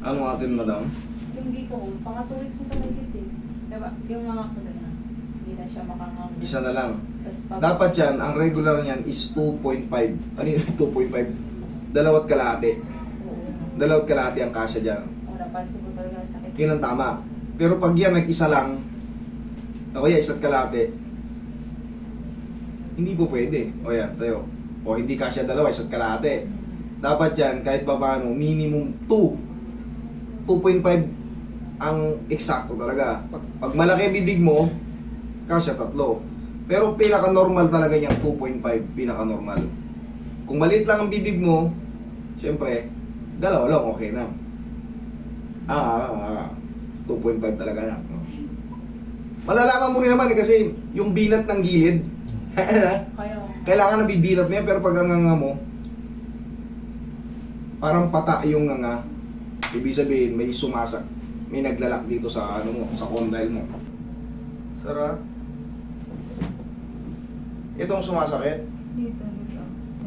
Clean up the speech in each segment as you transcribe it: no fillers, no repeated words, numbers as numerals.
Ano atin, madam? Yung giko ko, pang 2 weeks mo tumigit eh. Diba? Yung mga kagana, hindi na siya makangang. Isa na lang. Tapos pag, Dapat yan, ang regular niyan is 2.5. Ano yun? 2.5? Dalawat kalahati. oo. Dalawat kalahati ang kasya dyan. O, napansin ko talaga ang sakit. Yun ang tama. Pero pag yan nag-isa lang, o kaya isa't kalahati, hindi po pwede. O yan, sa'yo. O hindi kasya dalawa, isa't kalahati. Dapat yan, kahit pa paano, minimum 2. 2.5 ang eksakto talaga. Pag malaki ang bibig mo, kasya 3. Pero pinaka-normal talaga niyang 2.5, pinaka-normal. Kung maliit lang ang bibig mo, syempre, dalawa lang, okay na. 2.5 talaga na. Malalaman mo rin naman kasi yung binat ng gilid, Kaya, kailangan na bibinat mo yan, pero pag ang nganga mo, parang pata yung nganga. Ibig sabihin, may sumasak, may naglalak dito sa ano mo, sa condyle mo. Sara. Itong sumasakit, dito.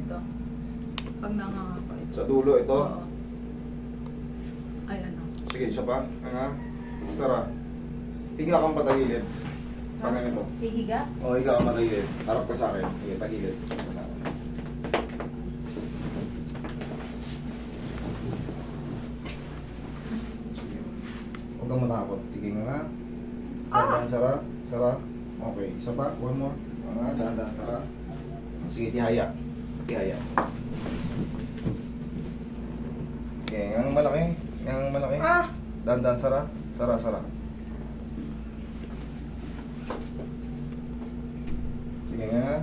Ito. Pag nangangako ito. sa dulo ito. Oo. Ay, ano. Sige, isa pa. Nganga. Sara. Higa kang patagilid. Pag ganito. Hihiga? O, higa kang patagilid. Harap ka sa akin. Sige, tagilid. Harap ka sa akin. Sige. Huwag kang matakot. Sige nga. Dahan-dahan, Sara. Sara. Okay. Isa pa. One more. Nga. Dahan-dahan, Sara. Sige, tihaya. Tihaya. Okay. Yang malaki. Yang malaki. Dahan-dahan, Sara. Sara, Sara. Sige nga.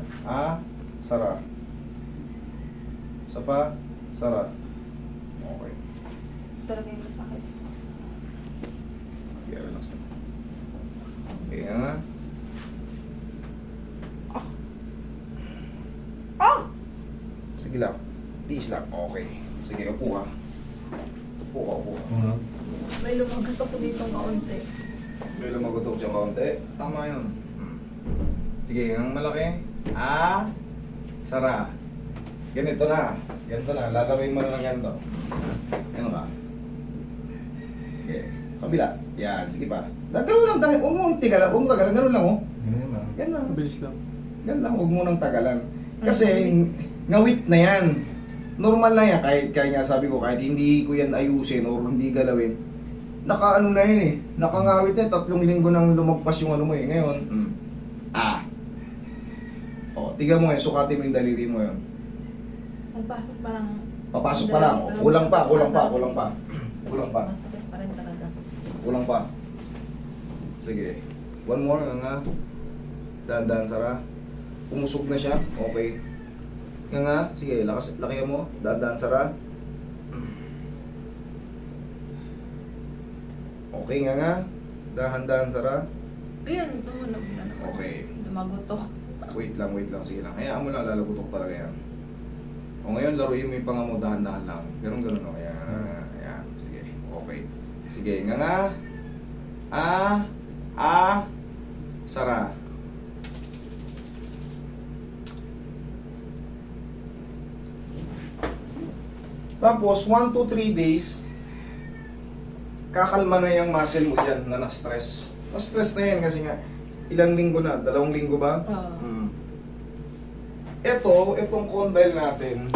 Sara. Isa pa. Sara. Okay. Talaga yung masakit. Okay, relax na. Sige nga. Sige lang. Tiis lang. Okay. Sige, upo ka. Upo ka, upo ka. May lumagat ako dito kaunti. May lumagutok siya kaunti. Tama yun. Sige, ang malaki. Sara. Ganito na. Ganito na. Lalaroin mo na ng ganito. Ano ka? Okay. Kabila. Yan. Sige pa. Ganun lang. Huwag mo tagalan. Huwag mo tagalan. Ganun lang, oh. Yan lang. Mabilis lang. Yan lang. Huwag mo nang tagalan. Kasi, ngawit na yan. Normal na yan. Kahit nga sabi ko, kahit hindi ko yan ayusin or hindi galawin, nakaano na yun eh. Nakangawit na. 3 linggo nang lumagpas yung ano mo eh. Ngayon, O, tiga mo yun. Sukatin mo yung daliri mo yun. Pagpasok pa lang. Papasok pa lang. O, kulang pa. Kulang pa. Kulang pa. Kulang pa. Masakit pa rin talaga. Kulang pa. Sige. One more nga. Dahan-dahan, Sara. Umusog na siya. Okay. Nga. Sige, laki mo. Dahan-dahan, Sara. Okay nga. Dahan-dahan, Sara. Ayun, tumunog na naman. Okay. Lumagotok. Wait lang. Sige lang. Hayaan mo lang, lalagutok talaga yan. O ngayon, laruin mo yung panga mo, dahan-dahan lang. Ganun o. Ayan. Sige. Okay. Sige, nga. Sara. Tapos, 1 to 3 days, kakalma na yung muscle mo dyan na na-stress. Na-stress na yan kasi nga, ilang linggo na? 2 linggo ba? Oo. Itong condyle natin,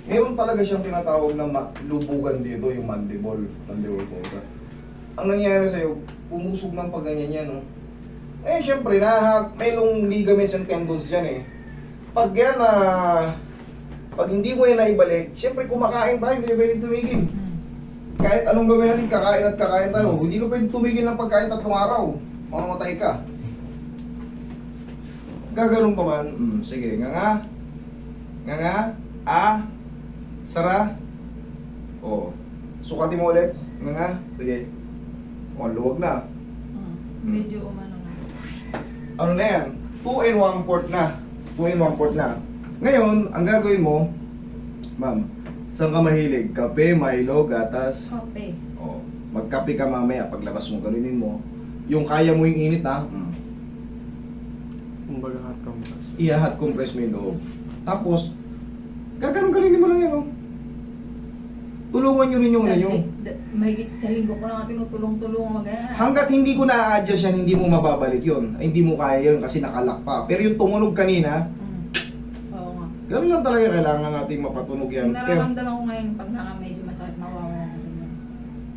ngayon talaga siyang tinatawag na lubugan dito, yung mandible fossa. Ang nangyayari sa'yo, pumusog ng pagganyan yan, no? Eh, syempre, may long ligaments and tendons dyan eh. Pag yan pag hindi mo yan naibalik, syempre kumakain tayo, hindi pwedeng tumigil. Kahit anong gawin natin, kakain tayo. Hindi ka pwedeng tumigil ng pagkain 3 araw. Mamamatay ka. Gaganon pa man. Sige, nga. Sara. O. Sukatin mo ulit. Nga. Sige. O, luwag na. Medyo umano na. Ano na yan? 2 and 1/4 na. 2 and 1/4 na. Ngayon, ang gagawin mo, ma'am, saan ka mahilig? Kape, Milo, gatas? Kape. O, magkape ka mamaya paglabas mo. Ganunin mo. Yung kaya mo yung init, ha? Kumbaga hot compress. I-hot compress mo yung loob. Tapos, gaganon-ganunin mo lang yan, oh. Tulungan nyo rin yung ano nyo. Mahigit sa linggo ko lang tinutulong-tulong mag-ayan. Hanggat hindi ko na-adjust yan, hindi mo mababalik yun. Ay, hindi mo kaya yun kasi nakalak pa. Pero yung tumunog kanina, Oo nga. gano'n lang talaga kailangan natin mapatunog yan. Yung Pero nararamdaman ko ngayon pag nga medyo masakit, mawawala ko din yan.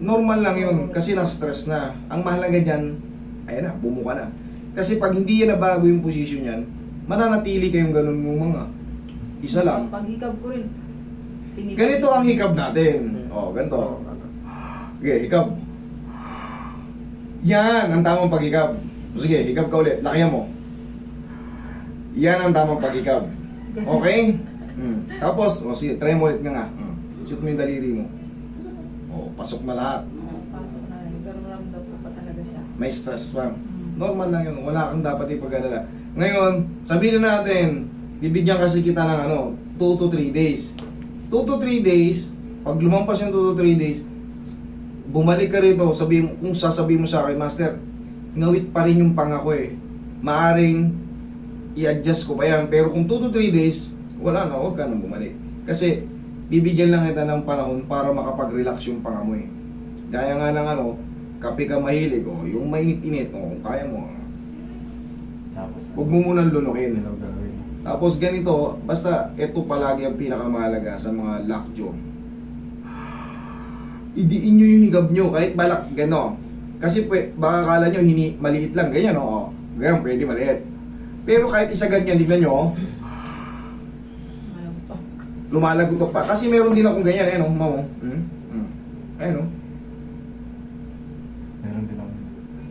normal lang yun kasi na-stress na. Ang mahalaga dyan, ayan na, bumuka na. Kasi pag hindi yan nabago yung position yan, mananatili kayong ganun yung mga. Isa lang. Pag hikab ko rin, Ganito ang hikab natin. Oh, ganito. Okay, hikab. Yan ang tamang paghikab. Sige, hikab ka ulit. Lakihan mo. Yan ang tamang paghikab. Okay? Tapos, sige, try mo ulit nga. Shoot mo yung daliri mo. Oh, pasok na lahat. Pasok na rin. Pero ramdam ko pa talaga siya. May stress pa. Normal lang yun. Wala kang dapat ipag-alala. Ngayon, sabihin na natin, bibigyan kasi kita ng 2 to 3 days. 2 to 3 days, pag lumampas yung 2 to 3 days, bumalik ka rito, kung sasabihin mo sa akin, Master, ngawit pa rin yung panga ko eh. Maaring i-adjust ko pa yan. Pero kung 2 to 3 days, wala na, huwag ka nang bumalik. Kasi, bibigyan lang kita ng panahon para makapag-relax yung panga mo eh. Gaya nga ng kape ka mahilig, yung mainit-init, kung kaya mo. Tapos, Huwag mo munang lunukin. ano gagawin? Tapos ganito, basta ito palagi ang pinakamahalaga sa mga lockjaw. Idiin nyo yung higab nyo, kahit balak, gano. Kasi baka akala nyo, maliit lang, ganyan, oo. Ganyan, pwede maliit. Pero kahit isa ganyan, tignan nyo, Malungkot. lumalagotok pa. Kasi meron din akong ganyan, mamo. Ayun, Meron din ako.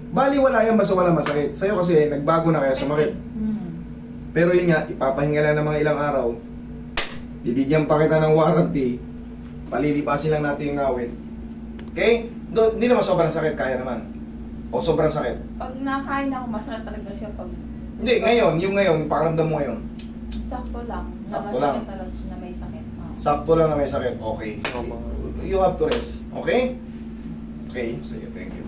Bali, wala yan basta wala masakit. Sa'yo kasi, nagbago na kaya sumakit. Pero yun nga, ipapahinga lang ng mga ilang araw. Bibigyan pa kita ng warranty. Palilipasin lang natin yung ngawit. Okay? Hindi naman sobrang sakit, kaya naman. O sobrang sakit. Pag nakain ako, masakit talaga siya pag Hindi, ngayon, yung pakiramdam mo ngayon. sakto lang. Sakto na lang. masakit talaga, na may sakit. Sakto lang na may sakit. Okay. You have to rest. Okay? Okay, sige, thank you.